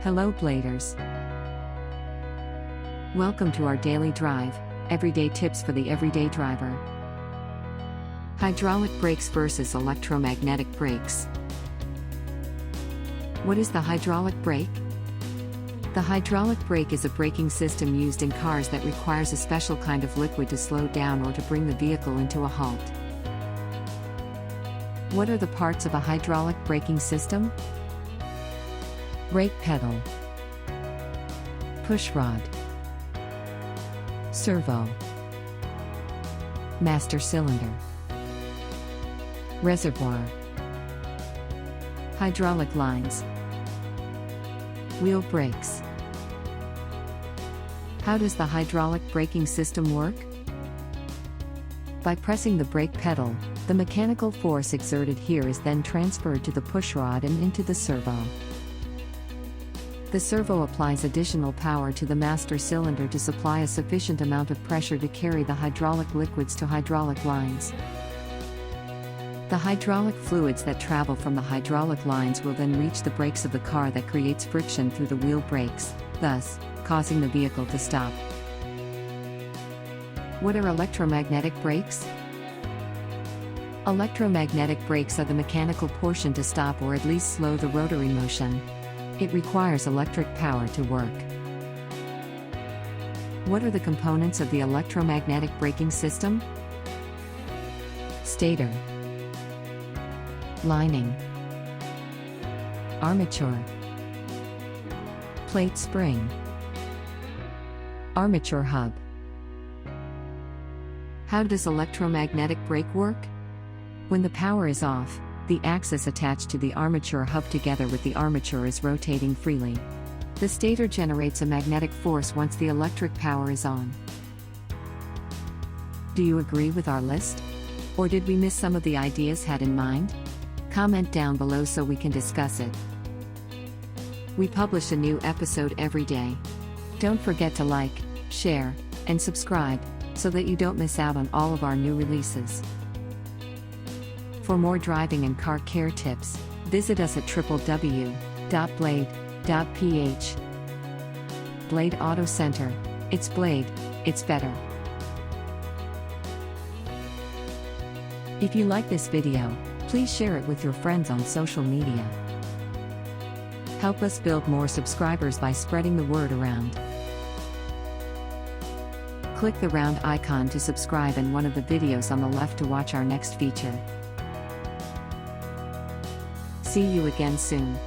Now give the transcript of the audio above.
Hello Bladers. Welcome to our daily drive, everyday tips for the everyday driver. Hydraulic brakes versus electromagnetic brakes. What is the hydraulic brake? The hydraulic brake is a braking system used in cars that requires a special kind of liquid to slow down or to bring the vehicle into a halt. What are the parts of a hydraulic braking system? Brake pedal, push rod, servo, master cylinder, reservoir, hydraulic lines, wheel brakes. How does the hydraulic braking system work? By pressing the brake pedal, the mechanical force exerted here is then transferred to the push rod and into the servo. The servo applies additional power to the master cylinder to supply a sufficient amount of pressure to carry the hydraulic liquids to hydraulic lines. The hydraulic fluids that travel from the hydraulic lines will then reach the brakes of the car that creates friction through the wheel brakes, thus, causing the vehicle to stop. What are electromagnetic brakes? Electromagnetic brakes are the mechanical portion to stop or at least slow the rotary motion. It requires electric power to work. What are the components of the electromagnetic braking system? Stator, lining, armature, plate spring, armature hub. How does electromagnetic brake work? When the power is off, the axis attached to the armature hub together with the armature is rotating freely. The stator generates a magnetic force once the electric power is on. Do you agree with our list? Or did we miss some of the ideas had in mind? Comment down below so we can discuss it. We publish a new episode every day. Don't forget to like, share, and subscribe, so that you don't miss out on all of our new releases. For more driving and car care tips, visit us at www.blade.ph. Blade Auto Center. It's Blade, it's better. If you like this video, please share it with your friends on social media. Help us build more subscribers by spreading the word around. Click the round icon to subscribe and one of the videos on the left to watch our next feature. See you again soon.